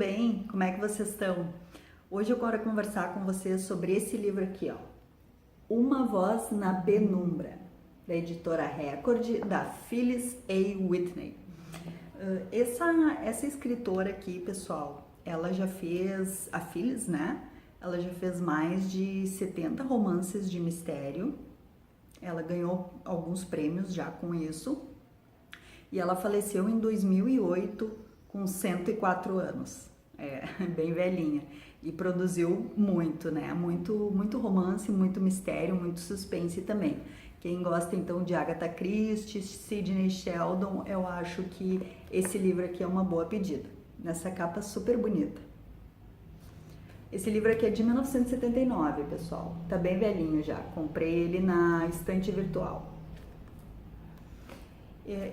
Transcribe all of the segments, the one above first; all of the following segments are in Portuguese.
bem? Como é que vocês estão? Hoje eu quero conversar com vocês sobre esse livro aqui, ó. Uma Voz na Penumbra, da editora Record, da Phyllis A. Whitney. Essa escritora aqui, pessoal, ela já fez, a Phyllis, né? Ela já fez mais de 70 romances de mistério. Ela ganhou alguns prêmios já com isso. E ela faleceu em 2008 com 104 anos. É, bem velhinha. E produziu muito, né? Muito romance, muito mistério, muito suspense também. Quem gosta então de Agatha Christie, Sidney Sheldon, eu acho que esse livro aqui é uma boa pedida. Nessa capa super bonita. Esse livro aqui é de 1979, pessoal. Tá bem velhinho já. Comprei ele na estante virtual.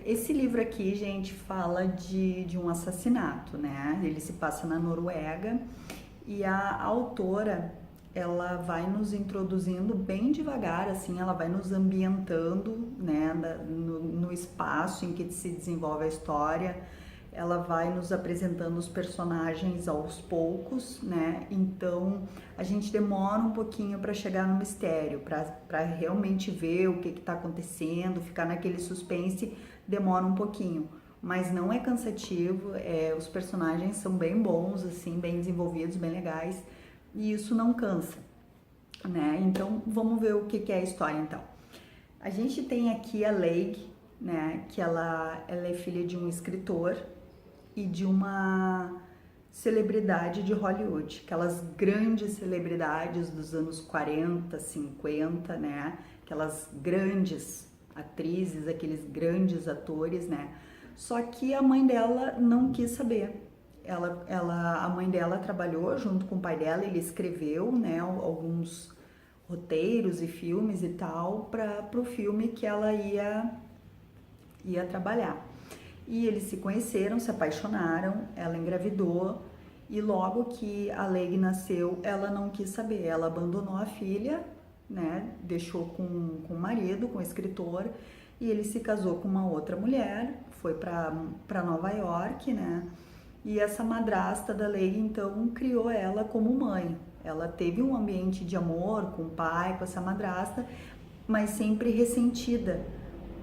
Esse livro aqui, gente, fala de um assassinato, né? Ele se passa na Noruega e a autora, ela vai nos introduzindo bem devagar, assim, ela vai nos ambientando, né, no espaço em que se desenvolve a história. Ela vai nos apresentando os personagens aos poucos, né? Então a gente demora um pouquinho para chegar no mistério, para realmente ver o que está acontecendo, ficar naquele suspense, demora um pouquinho, mas não é cansativo. Os personagens são bem bons, assim, bem desenvolvidos, bem legais, e isso não cansa, né? Então vamos ver o que é a história então. A gente tem aqui a Leigh, né? Que ela é filha de um escritor e de uma celebridade de Hollywood, aquelas grandes celebridades dos anos 40, 50, né? Aquelas grandes atrizes, aqueles grandes atores, né? Só que a mãe dela não quis saber. A mãe dela trabalhou junto com o pai dela, ele escreveu, né, alguns roteiros e filmes e tal para o filme que ela ia trabalhar. E eles se conheceram, se apaixonaram, ela engravidou e logo que a Leigh nasceu, ela não quis saber, ela abandonou a filha, né, deixou com o marido, com o escritor, e ele se casou com uma outra mulher, foi para Nova York, né, e essa madrasta da Leigh então criou ela como mãe. Ela teve um ambiente de amor com o pai, com essa madrasta, mas sempre ressentida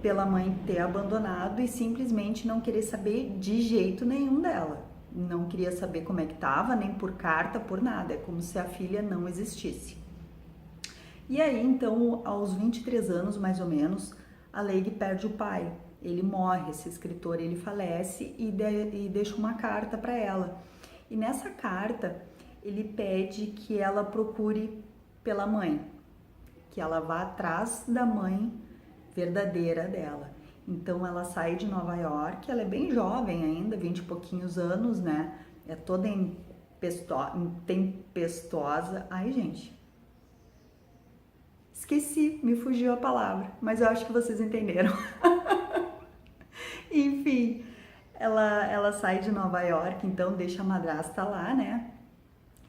pela mãe ter abandonado e simplesmente não querer saber de jeito nenhum dela. Não queria saber como é que tava, nem por carta, por nada. É como se a filha não existisse. E aí, então, aos 23 anos, mais ou menos, a Leigh perde o pai. Ele morre, esse escritor, ele falece e deixa uma carta para ela. E nessa carta, ele pede que ela procure pela mãe, que ela vá atrás da mãe verdadeira dela. Então ela sai de Nova York, ela é bem jovem ainda, 20 e pouquinhos anos, né? É toda tempestuosa. Ai, gente, esqueci, me fugiu a palavra, mas eu acho que vocês entenderam. Enfim, ela sai de Nova York, então deixa a madrasta lá, né?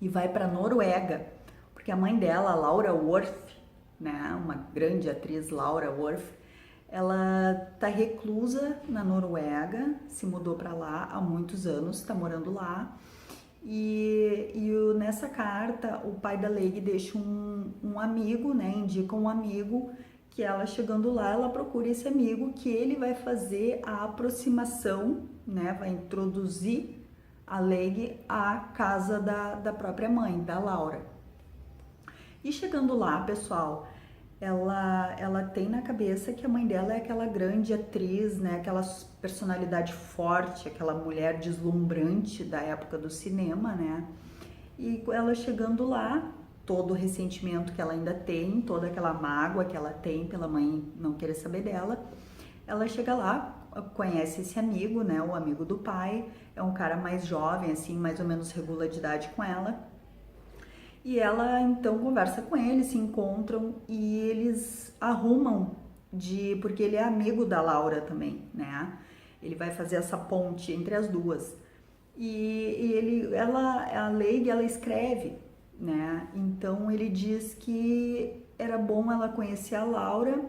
E vai para Noruega, porque a mãe dela, Laura Worth, né, uma grande atriz, Laura Worth, ela tá reclusa na Noruega, se mudou para lá há muitos anos, está morando lá. Nessa carta, o pai da Leigh deixa um amigo, né, indica um amigo que ela chegando lá, ela procura esse amigo que ele vai fazer a aproximação, né, vai introduzir a Leigh à casa da própria mãe, da Laura. E chegando lá, pessoal, ela tem na cabeça que a mãe dela é aquela grande atriz, né? Aquela personalidade forte, aquela mulher deslumbrante da época do cinema, né? E ela chegando lá, todo o ressentimento que ela ainda tem, toda aquela mágoa que ela tem pela mãe não querer saber dela, ela chega lá, conhece esse amigo, né? O amigo do pai, é um cara mais jovem, assim, mais ou menos regula de idade com ela. E ela então conversa com ele, se encontram e eles arrumam porque ele é amigo da Laura também, né? Ele vai fazer essa ponte entre as duas. A Leigh, ela escreve, né? Então ele diz que era bom ela conhecer a Laura,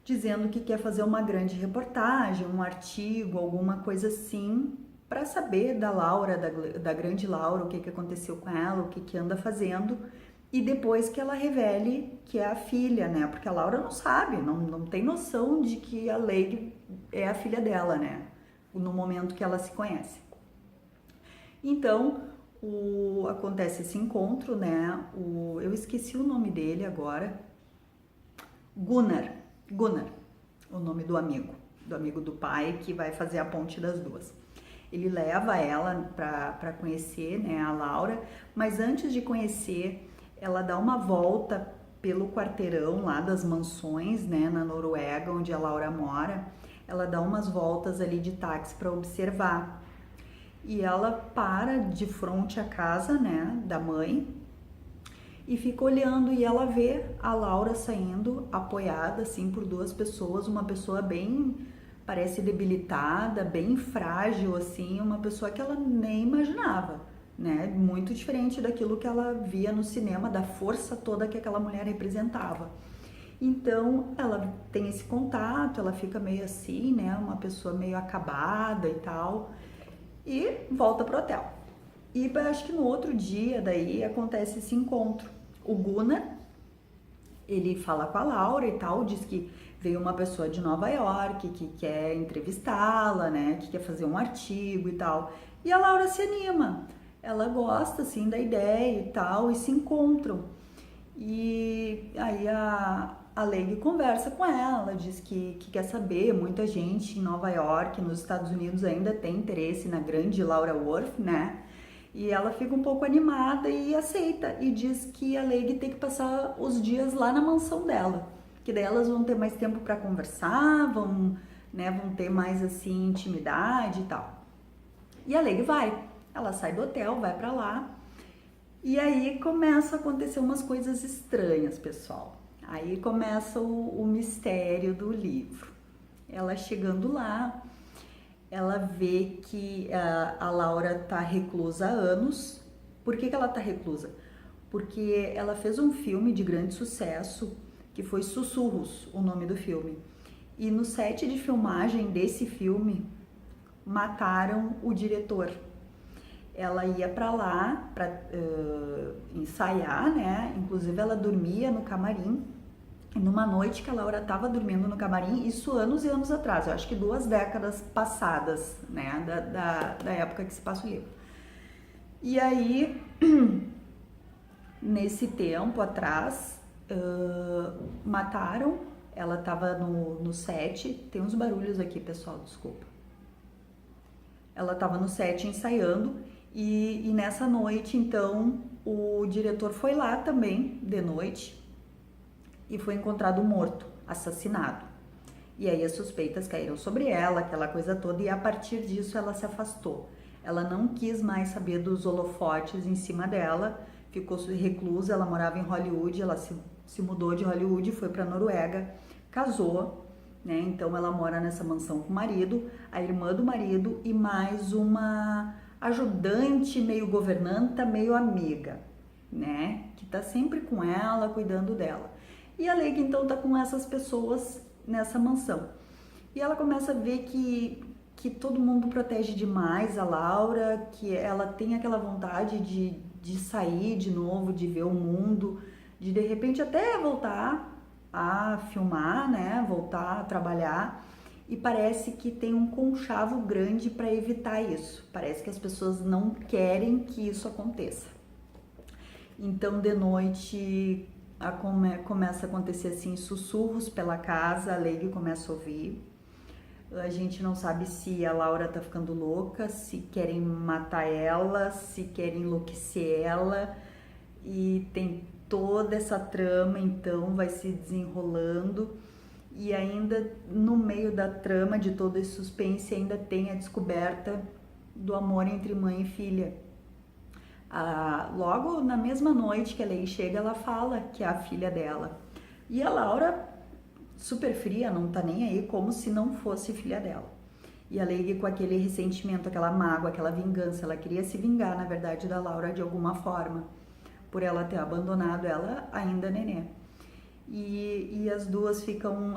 dizendo que quer fazer uma grande reportagem, um artigo, alguma coisa assim, para saber da Laura, da grande Laura, o que aconteceu com ela, o que anda fazendo, e depois que ela revele que é a filha, né? Porque a Laura não sabe, não tem noção de que a Lady é a filha dela, né? No momento que ela se conhece. Então, acontece esse encontro, né? Eu esqueci o nome dele agora. Gunnar, o nome do amigo do pai que vai fazer a ponte das duas. Ele leva ela para conhecer, né, a Laura, mas antes de conhecer, ela dá uma volta pelo quarteirão lá das mansões, né, na Noruega, onde a Laura mora. Ela dá umas voltas ali de táxi para observar. E ela para de frente à casa, né, da mãe, e fica olhando, e ela vê a Laura saindo apoiada assim por duas pessoas, uma pessoa bem, parece debilitada, bem frágil assim, uma pessoa que ela nem imaginava, né? Muito diferente daquilo que ela via no cinema, da força toda que aquela mulher representava. Então ela tem esse contato, ela fica meio assim, né? Uma pessoa meio acabada e tal, e volta pro hotel. E acho que no outro dia daí acontece esse encontro. O Gunnar, ele fala com a Laura e tal, diz que veio uma pessoa de Nova York que quer entrevistá-la, né, que quer fazer um artigo e tal. E a Laura se anima, ela gosta assim da ideia e tal, e se encontram. E aí a Lady conversa com ela, diz que quer saber, muita gente em Nova York, nos Estados Unidos ainda tem interesse na grande Laura Worth, né? E ela fica um pouco animada e aceita, e diz que a Lady tem que passar os dias lá na mansão dela, que daí elas vão ter mais tempo para conversar, vão ter mais assim intimidade e tal. E a Lady vai, ela sai do hotel, vai para lá, e aí começa a acontecer umas coisas estranhas, pessoal. Aí começa o mistério do livro. Ela chegando lá, ela vê que a Laura tá reclusa há anos. Por que ela tá reclusa? Porque ela fez um filme de grande sucesso, que foi Sussurros, o nome do filme. E no set de filmagem desse filme, mataram o diretor. Ela ia para lá para ensaiar, né? Inclusive ela dormia no camarim. E numa noite que a Laura estava dormindo no camarim, isso anos e anos atrás, eu acho que 2 décadas passadas, né, da época que se passa o livro. E aí, nesse tempo atrás, mataram, ela estava no set, tem uns barulhos aqui, pessoal, desculpa. Ela estava no set ensaiando, e nessa noite, então, o diretor foi lá também, de noite, e foi encontrado morto, assassinado. E aí as suspeitas caíram sobre ela, aquela coisa toda, e a partir disso ela se afastou. Ela não quis mais saber dos holofotes em cima dela, ficou reclusa, ela morava em Hollywood, ela se mudou de Hollywood, foi para Noruega, casou, né? Então ela mora nessa mansão com o marido, a irmã do marido e mais uma ajudante, meio governanta, meio amiga, né? Que tá sempre com ela, cuidando dela. E a Lady então tá com essas pessoas nessa mansão. E ela começa a ver que todo mundo protege demais a Laura, que ela tem aquela vontade de sair de novo, de ver o mundo, de repente até voltar a filmar, né? Voltar a trabalhar. E parece que tem um conchavo grande para evitar isso. Parece que as pessoas não querem que isso aconteça. Então, de noite, começa a acontecer assim sussurros pela casa, a Lady começa a ouvir. A gente não sabe se a Laura tá ficando louca, se querem matar ela, se querem enlouquecer ela, e tem toda essa trama, então vai se desenrolando, e ainda no meio da trama de todo esse suspense ainda tem a descoberta do amor entre mãe e filha. Logo na mesma noite que a Lei chega, ela fala que é a filha dela. E a Laura, super fria, não tá nem aí, como se não fosse filha dela. E a Lei com aquele ressentimento, aquela mágoa, aquela vingança, ela queria se vingar, na verdade, da Laura de alguma forma, por ela ter abandonado ela ainda nenê. E as duas ficam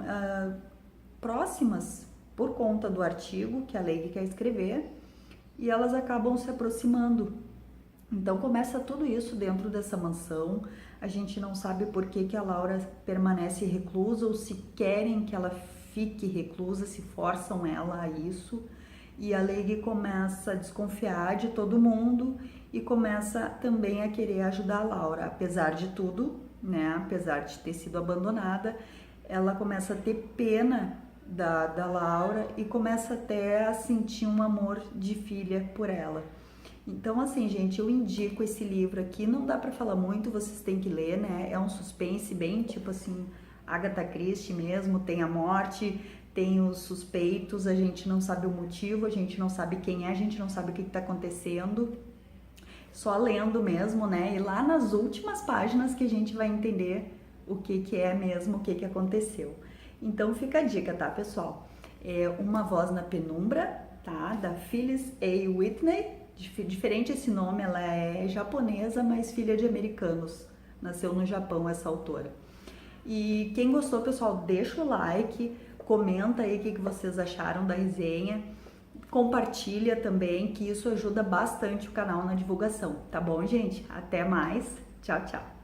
próximas por conta do artigo que a Lei quer escrever. e elas acabam se aproximando. Então começa tudo isso dentro dessa mansão. A gente não sabe por que que a Laura permanece reclusa ou se querem que ela fique reclusa, se forçam ela a isso. E a Leigh começa a desconfiar de todo mundo e começa também a querer ajudar a Laura. Apesar de tudo, né? Apesar de ter sido abandonada, ela começa a ter pena da Laura e começa até a sentir um amor de filha por ela. Então, assim, gente, eu indico esse livro aqui. Não dá pra falar muito, vocês têm que ler, né? É um suspense bem, tipo assim, Agatha Christie mesmo. Tem a morte, tem os suspeitos, a gente não sabe o motivo, a gente não sabe quem é, a gente não sabe o que tá acontecendo. Só lendo mesmo, né? E lá nas últimas páginas que a gente vai entender o que é mesmo, o que aconteceu. Então, fica a dica, tá, pessoal? É Uma Voz na Penumbra, tá? Da Phyllis A. Whitney. Diferente esse nome, ela é japonesa, mas filha de americanos. Nasceu no Japão essa autora. E quem gostou, pessoal, deixa o like, comenta aí o que vocês acharam da resenha. Compartilha também, que isso ajuda bastante o canal na divulgação, tá bom, gente? Até mais. Tchau, tchau.